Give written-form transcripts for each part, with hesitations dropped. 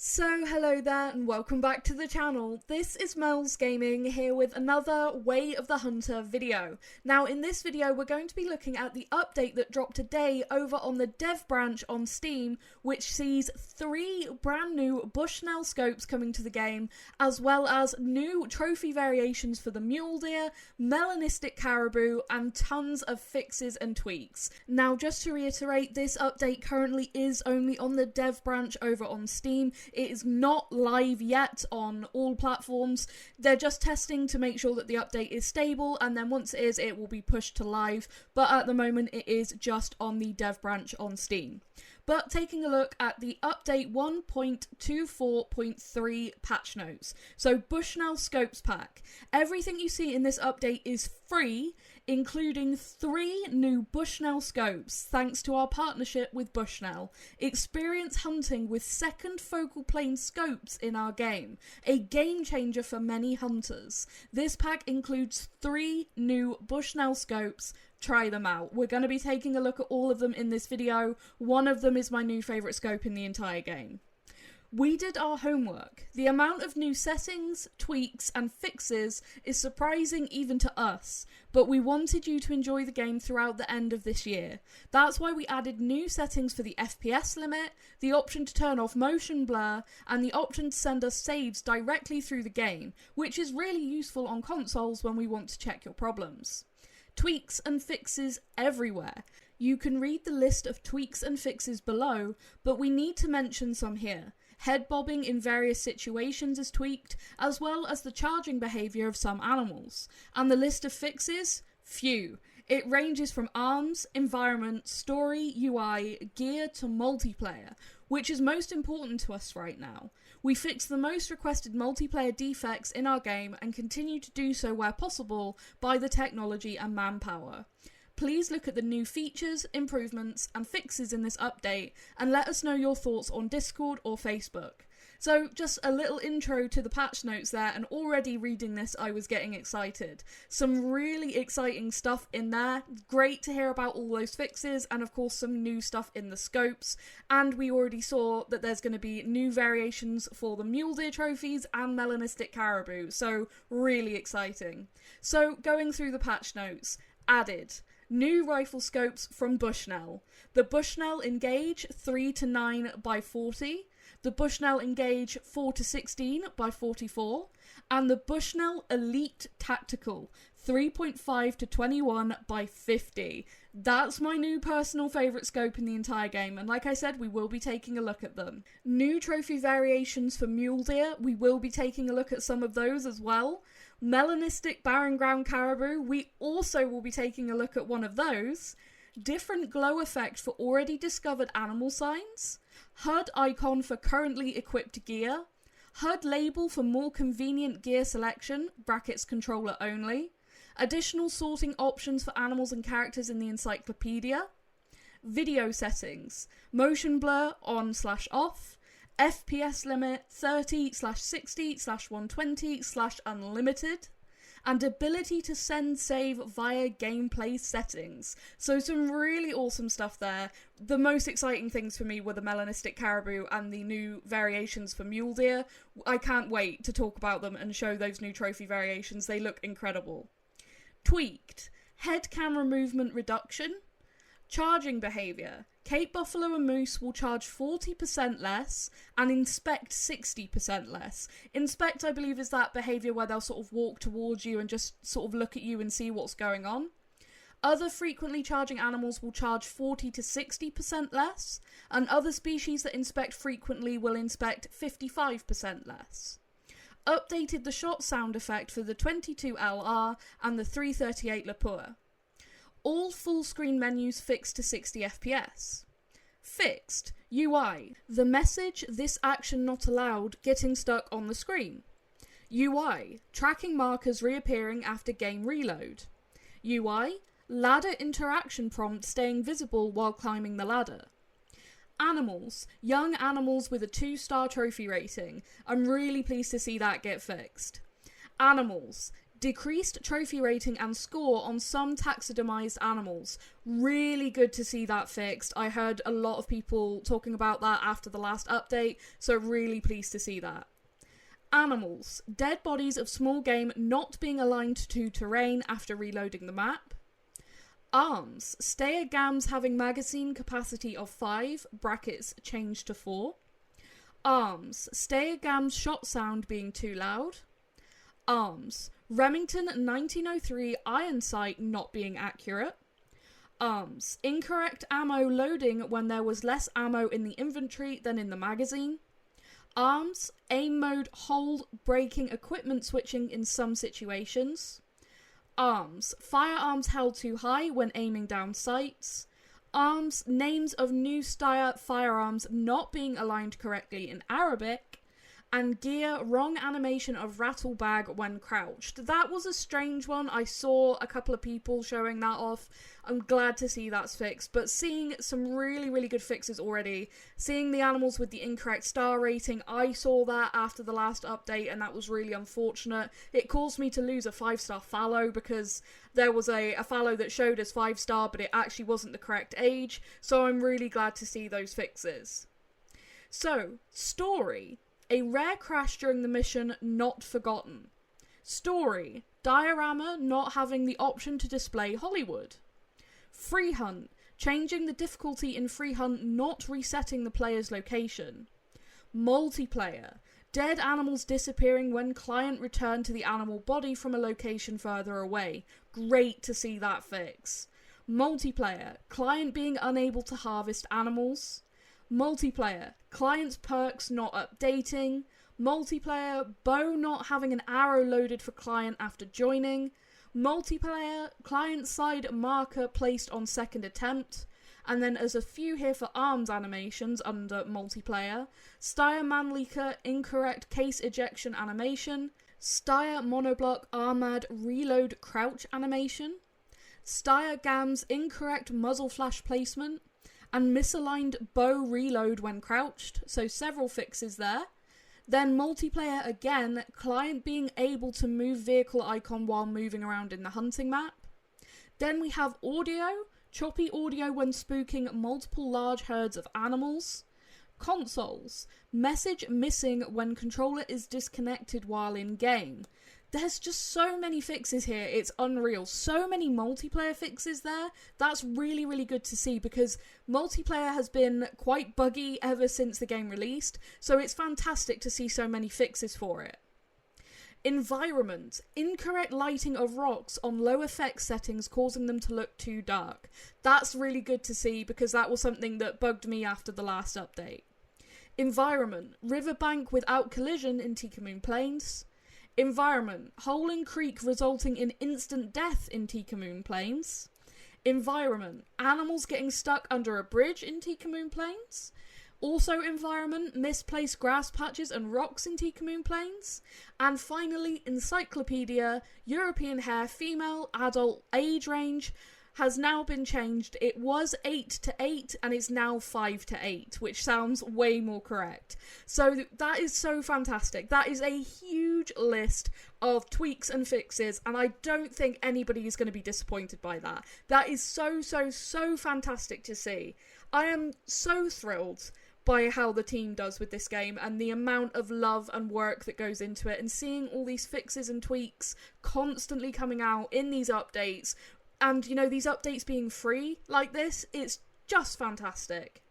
So hello there and welcome back to the channel. This is Mel's Gaming here with another Way of the Hunter video. Now in this video we're going to be looking at the update that dropped today over on the dev branch on Steam, which sees 3 brand new Bushnell scopes coming to the game, as well as new trophy variations for the Mule Deer, Melanistic Caribou, and tons of fixes and tweaks. Now just to reiterate, this update currently is only on the dev branch over on Steam. It is not live yet on all platforms. They're just testing to make sure that the update is stable, and then once it is, it will be pushed to live, but at the moment it is just on the dev branch on Steam. But taking a look at the update 1.24.3 patch notes. So Bushnell Scopes Pack. Everything you see in this update is free, including 3 new Bushnell scopes thanks to our partnership with Bushnell. Experience hunting with second focal plane scopes in our game, a game changer for many hunters. This pack includes 3 new Bushnell scopes. Try them out. We're going to be taking a look at all of them in this video. One of them is my new favourite scope in the entire game. We did our homework. The amount of new settings, tweaks, and fixes is surprising even to us, but we wanted you to enjoy the game throughout the end of this year. That's why we added new settings for the FPS limit, the option to turn off motion blur, and the option to send us saves directly through the game, which is really useful on consoles when we want to check your problems. Tweaks and fixes everywhere. You can read the list of tweaks and fixes below, but we need to mention some here. Head bobbing in various situations is tweaked, as well as the charging behaviour of some animals. And the list of fixes? Few. It ranges from arms, environment, story, UI, gear to multiplayer, which is most important to us right now. We fixed the most requested multiplayer defects in our game and continue to do so where possible by the technology and manpower. Please look at the new features, improvements, and fixes in this update and let us know your thoughts on Discord or Facebook. So just a little intro to the patch notes there, and already reading this I was getting excited. Some really exciting stuff in there. Great to hear about all those fixes, and of course some new stuff in the scopes. And we already saw that there's going to be new variations for the Mule Deer trophies and Melanistic Caribou, so really exciting. So going through the patch notes. Added. New rifle scopes from Bushnell. The Bushnell Engage 3-9x40, the Bushnell Engage 4-16x44, and the Bushnell Elite Tactical 3.5-21x50. That's my new personal favourite scope in the entire game, and like I said, we will be taking a look at them. New trophy variations for Mule Deer, we will be taking a look at some of those as well. Melanistic Barren Ground Caribou, we also will be taking a look at one of those. Different glow effect for already discovered animal signs. HUD icon for currently equipped gear. HUD label for more convenient gear selection, brackets controller only. Additional sorting options for animals and characters in the encyclopedia. Video settings. Motion blur on/off. FPS limit 30/60/120/unlimited, and ability to send save via gameplay settings. So some really awesome stuff there. The most exciting things for me were the Melanistic Caribou and the new variations for Mule Deer. I can't wait to talk about them and show those new trophy variations. They look incredible. Tweaked. Head camera movement reduction. Charging behaviour. Cape Buffalo and Moose will charge 40% less and inspect 60% less. Inspect, I believe, is that behaviour where they'll sort of walk towards you and just sort of look at you and see what's going on. Other frequently charging animals will charge 40-60% less, and other species that inspect frequently will inspect 55% less. Updated the shot sound effect for the 22 LR and the 338 Lapua. All full screen menus fixed to 60 FPS. Fixed. UI. The message, "This action not allowed," getting stuck on the screen. UI. Tracking markers reappearing after game reload. UI. Ladder interaction prompt staying visible while climbing the ladder. Animals. Young animals with a 2-star trophy rating. I'm really pleased to see that get fixed. Animals. Decreased trophy rating and score on some taxidermized animals. Really good to see that fixed. I heard a lot of people talking about that after the last update, so really pleased to see that. Animals. Dead bodies of small game not being aligned to terrain after reloading the map. Arms. Stayer gams having magazine capacity of 5, brackets changed to 4. Arms. Stayer gams shot sound being too loud. Arms. Remington 1903 iron sight not being accurate. Arms. Incorrect ammo loading when there was less ammo in the inventory than in the magazine. Arms. Aim mode hold breaking equipment switching in some situations. Arms. Firearms held too high when aiming down sights. Arms. Names of new style firearms not being aligned correctly in Arabic. And gear, wrong animation of rattle bag when crouched. That was a strange one. I saw a couple of people showing that off. I'm glad to see that's fixed. But seeing some really, really good fixes already. Seeing the animals with the incorrect star rating, I saw that after the last update and that was really unfortunate. It caused me to lose a 5-star fallow because there was a fallow that showed as 5-star but it actually wasn't the correct age. So I'm really glad to see those fixes. So, story. A rare crash during the mission not forgotten. Story. Diorama not having the option to display Hollywood. Free hunt. Changing the difficulty in free hunt not resetting the player's location. Multiplayer. Dead animals disappearing when client returned to the animal body from a location further away. Great to see that fix. Multiplayer. Client being unable to harvest animals. Multiplayer, client's perks not updating. Multiplayer, bow not having an arrow loaded for client after joining. Multiplayer, client side marker placed on second attempt. And then as a few here for arms animations under multiplayer. Steyr Manleaker, incorrect case ejection animation. Steyr monoblock Armad reload crouch animation. Steyr Gams, incorrect muzzle flash placement. And misaligned bow reload when crouched, so several fixes there. Then multiplayer again, client being able to move vehicle icon while moving around in the hunting map. Then we have audio, choppy audio when spooking multiple large herds of animals. Consoles, message missing when controller is disconnected while in game. There's just so many fixes here, it's unreal. So many multiplayer fixes there. That's really, really good to see because multiplayer has been quite buggy ever since the game released, so it's fantastic to see so many fixes for it. Environment. Incorrect lighting of rocks on low effects settings causing them to look too dark. That's really good to see because that was something that bugged me after the last update. Environment. Riverbank without collision in Tikamoon Plains. Environment. Hole in creek resulting in instant death in Tikamoon Plains. Environment. Animals getting stuck under a bridge in Tikamoon Plains. Also environment. Misplaced grass patches and rocks in Tikamoon Plains. And finally, encyclopedia. European hare, female, adult, age range has now been changed. It was 8 to 8 and it's now 5 to 8, which sounds way more correct. So that is so fantastic. That is a huge list of tweaks and fixes and I don't think anybody is going to be disappointed by that. That is so fantastic to see. I am so thrilled by how the team does with this game and the amount of love and work that goes into it and seeing all these fixes and tweaks constantly coming out in these updates. And, you know, these updates being free like this, it's just fantastic.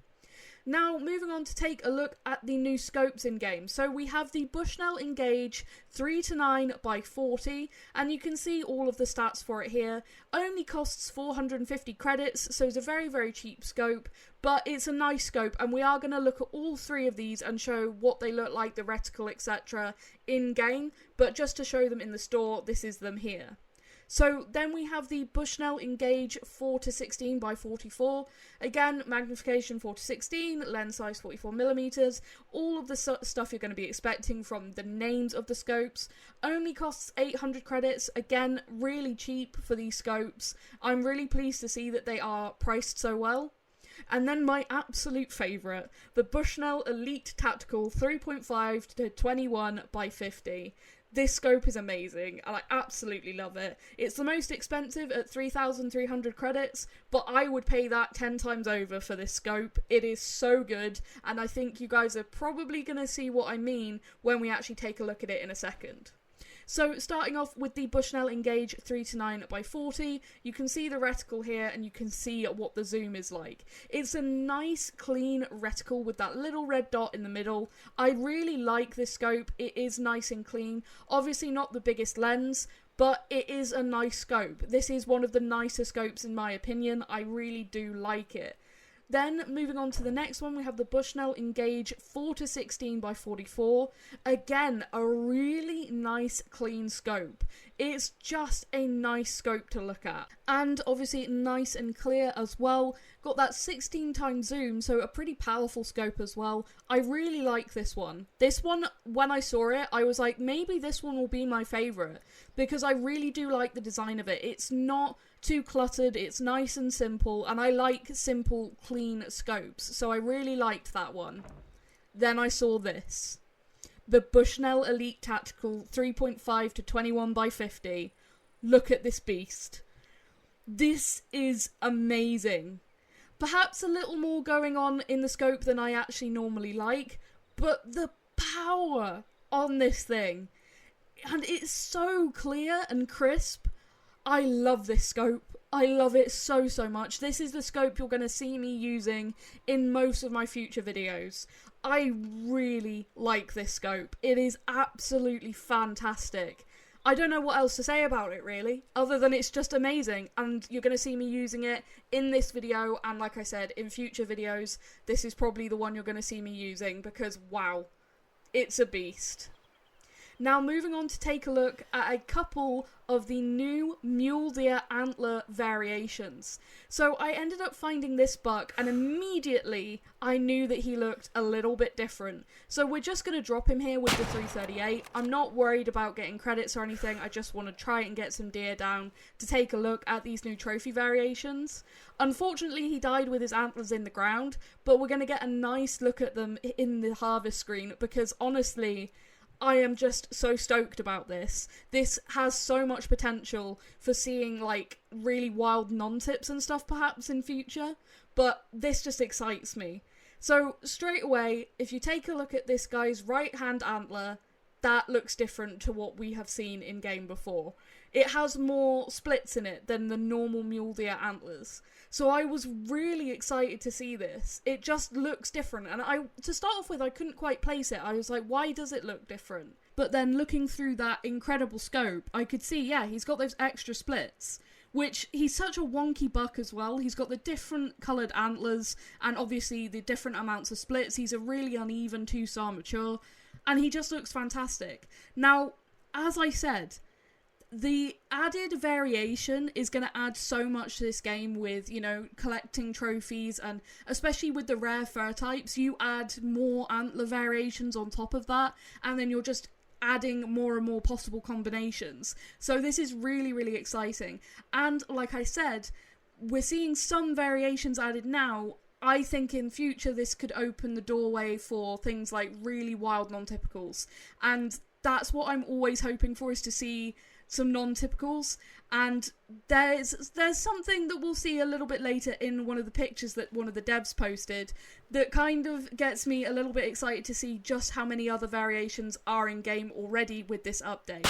Now, moving on to take a look at the new scopes in-game. So we have the Bushnell Engage 3-9 by 40, and you can see all of the stats for it here. Only costs 450 credits, so it's a very, very cheap scope, but it's a nice scope, and we are going to look at all three of these and show what they look like, the reticle, etc. in-game, but just to show them in the store, this is them here. So then we have the Bushnell Engage 4-16 by 44. Again, magnification 4-16, lens size 44mm, all of the stuff you're going to be expecting from the names of the scopes. Only costs 800 credits, again, really cheap for these scopes. I'm really pleased to see that they are priced so well. And then my absolute favourite, the Bushnell Elite Tactical 3.5 to 21 by 50. This scope is amazing, and I absolutely love it. It's the most expensive at 3,300 credits, but I would pay that 10 times over for this scope. It is so good, and I think you guys are probably going to see what I mean when we actually take a look at it in a second. So starting off with the Bushnell Engage 3 to 9 by 40, you can see the reticle here and you can see what the zoom is like. It's a nice clean reticle with that little red dot in the middle. I really like this scope. It is nice and clean. Obviously not the biggest lens, but it is a nice scope. This is one of the nicer scopes in my opinion. I really do like it. Then, moving on to the next one, we have the Bushnell Engage 4 to 16 by 44. Again, a really nice clean scope. It's just a nice scope to look at. And obviously nice and clear as well. Got that 16 times zoom, so a pretty powerful scope as well. I really like this one. This one, when I saw it, I was like, maybe this one will be my favourite. Because I really do like the design of it. It's not too cluttered, it's nice and simple, and I like simple, clean scopes, so I really liked that one. Then I saw this. The Bushnell Elite Tactical 3.5 to 21 by 50. Look at this beast. This is amazing. Perhaps a little more going on in the scope than I actually normally like, but the power on this thing, and it's so clear and crisp. I love this scope. I love it so much. This is the scope you're going to see me using in most of my future videos. I really like this scope. It is absolutely fantastic. I don't know what else to say about it really, other than it's just amazing, and you're going to see me using it in this video, and like I said, in future videos, this is probably the one you're going to see me using, because wow, it's a beast. Now moving on to take a look at a couple of the new Mule Deer Antler variations. So I ended up finding this buck and immediately I knew that he looked a little bit different. So we're just going to drop him here with the 338. I'm not worried about getting credits or anything, I just want to try and get some deer down to take a look at these new trophy variations. Unfortunately he died with his antlers in the ground, but we're going to get a nice look at them in the harvest screen because honestly, I am just so stoked about this. This has so much potential for seeing like really wild non-tips and stuff perhaps in future, but this just excites me. So straight away, if you take a look at this guy's right hand antler, that looks different to what we have seen in game before. It has more splits in it than the normal mule deer antlers. So I was really excited to see this. It just looks different. And to start off with, I couldn't quite place it. I was like, why does it look different? But then looking through that incredible scope, I could see, yeah, he's got those extra splits. Which, he's such a wonky buck as well. He's got the different coloured antlers and obviously the different amounts of splits. He's a really uneven 2-star mature. And he just looks fantastic. Now, as I said, the added variation is going to add so much to this game with, you know, collecting trophies, and especially with the rare fur types, you add more antler variations on top of that, and then you're just adding more and more possible combinations. So this is really, really exciting. And like I said, we're seeing some variations added now. I think in future this could open the doorway for things like really wild non-typicals. And that's what I'm always hoping for, is to see some non-typicals, and there's something that we'll see a little bit later in one of the pictures that one of the devs posted that kind of gets me a little bit excited to see just how many other variations are in game already with this update.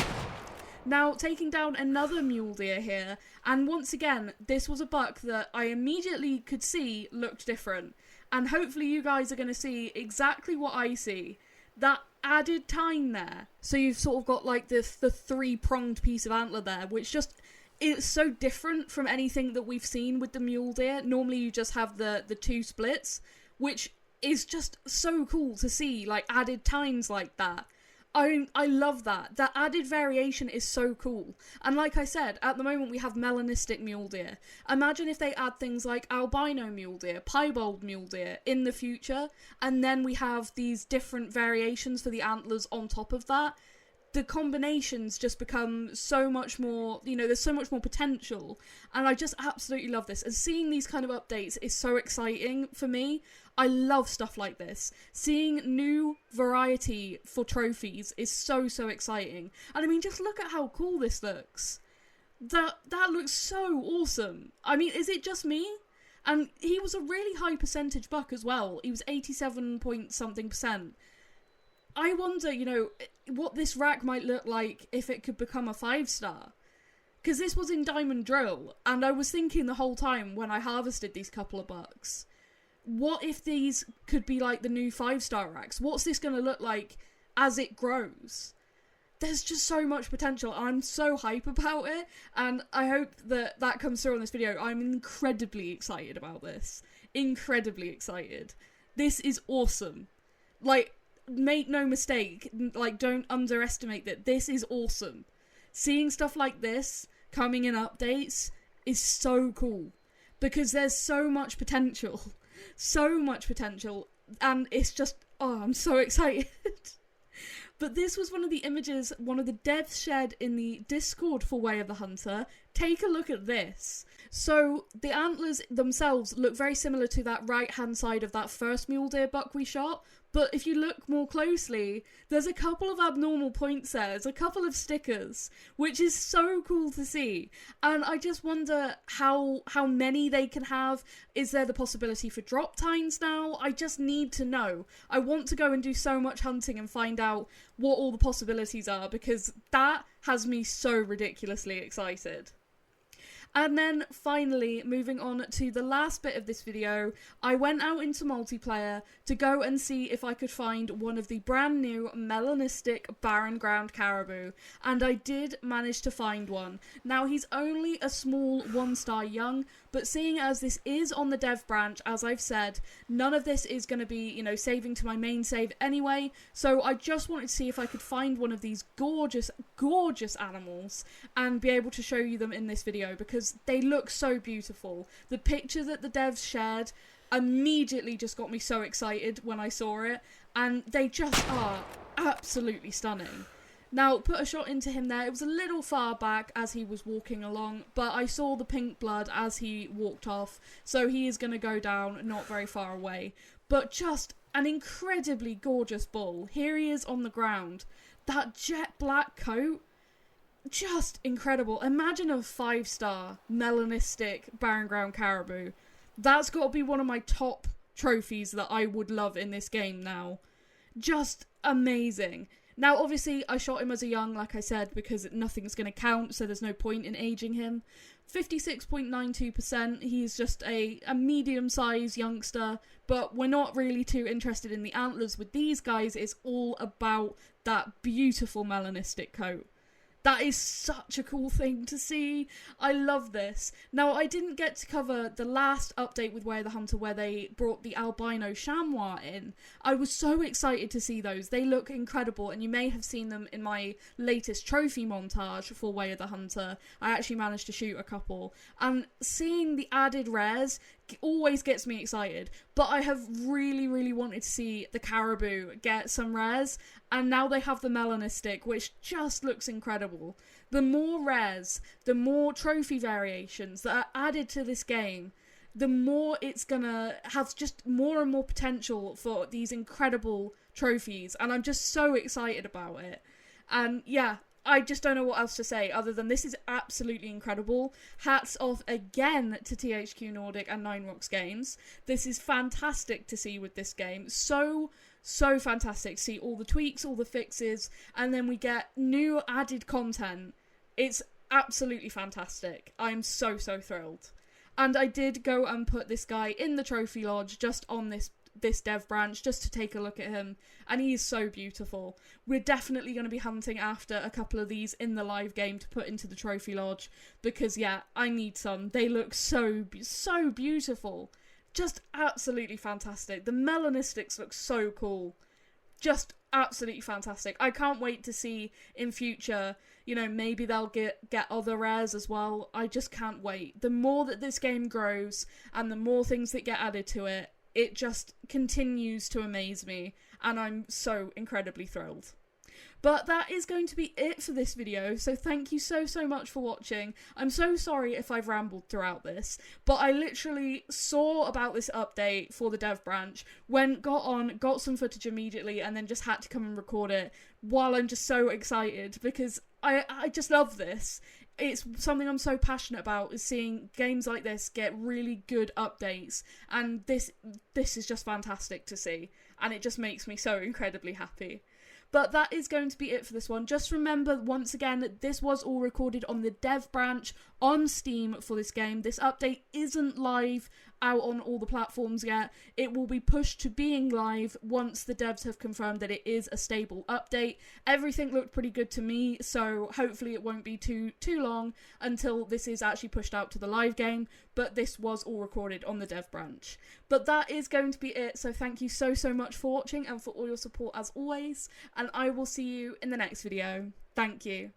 Now, taking down another mule deer here, and once again, this was a buck that I immediately could see looked different, and hopefully you guys are going to see exactly what I see. That added tine there. So you've sort of got like the 3-pronged piece of antler there, which just, it's so different from anything that we've seen with the mule deer. Normally you just have the 2 splits, which is just so cool to see, like added tines like that. I love that. That added variation is so cool. And like I said, at the moment we have melanistic mule deer. Imagine if they add things like albino mule deer, piebald mule deer in the future, and then we have these different variations for the antlers on top of that. the combinations just become so much more, there's so much more potential, and I just absolutely love this. And seeing these kind of updates is so exciting for me. I love stuff like this. Seeing new variety for trophies is so, so exciting. And I mean, just look at how cool this looks. That looks so awesome. I mean, is it just me? And he was a really high percentage buck as well. He was 87 point something %. I wonder, what this rack might look like if it could become a 5-star. Because this was in Diamond Drill, and I was thinking the whole time when I harvested these couple of bucks, what if these could be like the new 5-star racks? What's this going to look like as it grows? There's just so much potential. I'm so hype about it, and I hope that comes through on this video. I'm incredibly excited about this. Incredibly excited. This is awesome. Like, make no mistake, like, don't underestimate that. This is awesome. Seeing stuff like this coming in updates is so cool, because there's so much potential. So much potential, and it's just, I'm so excited. But this was one of the images one of the devs shared in the Discord for Way of the Hunter. Take a look at this. So the antlers themselves look very similar to that right hand side of that first mule deer buck we shot, but if you look more closely, there's a couple of abnormal points there, there's a couple of stickers, which is so cool to see. And I just wonder how many they can have. Is there the possibility for drop tines now? I just need to know. I want to go and do so much hunting and find out what all the possibilities are, because that has me so ridiculously excited. And then finally, moving on to the last bit of this video, I went out into multiplayer to go and see if I could find one of the brand new Melanistic Barren Ground Caribou, and I did manage to find one. Now, he's only a small 1-star young, but seeing as this is on the dev branch, as I've said, none of this is going to be, saving to my main save anyway, so I just wanted to see if I could find one of these gorgeous, gorgeous animals and be able to show you them in this video, because they look so beautiful. The picture that the devs shared immediately just got me so excited when I saw it, and they just are absolutely stunning. Now, put a shot into him there. It was a little far back as he was walking along, but I saw the pink blood as he walked off, so he is going to go down not very far away. But just an incredibly gorgeous bull. Here he is on the ground. That jet black coat, just incredible. Imagine a 5-star Melanistic Barren Ground Caribou. That's got to be one of my top trophies that I would love in this game now. Just amazing. Now, obviously, I shot him as a young, like I said, because nothing's going to count, so there's no point in aging him. 56.92%, he's just a medium-sized youngster, but we're not really too interested in the antlers with these guys. It's all about that beautiful melanistic coat. That is such a cool thing to see. I love this. Now, I didn't get to cover the last update with Way of the Hunter where they brought the albino chamois in. I was so excited to see those. They look incredible, and you may have seen them in my latest trophy montage for Way of the Hunter. I actually managed to shoot a couple. And seeing the added rares always gets me excited, but I have really, really wanted to see the Caribou get some rares, and now they have the Melanistic, which just looks incredible. The more rares, the more trophy variations that are added to this game, the more it's gonna have just more and more potential for these incredible trophies, and I'm just so excited about it. And yeah, I just don't know what else to say other than this is absolutely incredible. Hats off again to THQ Nordic and Nine Rocks Games. This is fantastic to see with this game. So fantastic to see all the tweaks, all the fixes, and then we get new added content. It's absolutely fantastic. I'm so thrilled. And I did go and put this guy in the trophy lodge just on this dev branch just to take a look at him, and he is so beautiful. We're definitely going to be hunting after a couple of these in the live game to put into the trophy lodge, because yeah, I need some. They look so beautiful. Just absolutely fantastic. The Melanistics look so cool. Just absolutely fantastic. I can't wait to see in future, maybe they'll get other rares as well. I just can't wait. The more that this game grows and the more things that get added to it, it just continues to amaze me, and I'm so incredibly thrilled. But that is going to be it for this video, so thank you so much for watching. I'm so sorry if I've rambled throughout this, but I literally saw about this update for the dev branch, got some footage immediately, and then just had to come and record it while I'm just so excited, because I just love this. It's something I'm so passionate about, is seeing games like this get really good updates, and this is just fantastic to see, and it just makes me so incredibly happy. But that is going to be it for this one. Just remember, once again, that this was all recorded on the dev branch on Steam for this game. This update isn't live out on all the platforms yet. It will be pushed to being live once the devs have confirmed that it is a stable update. Everything looked pretty good to me, so hopefully it won't be too long until this is actually pushed out to the live game, but this was all recorded on the dev branch. But that is going to be it, so thank you so much for watching and for all your support as always, and I will see you in the next video. Thank you.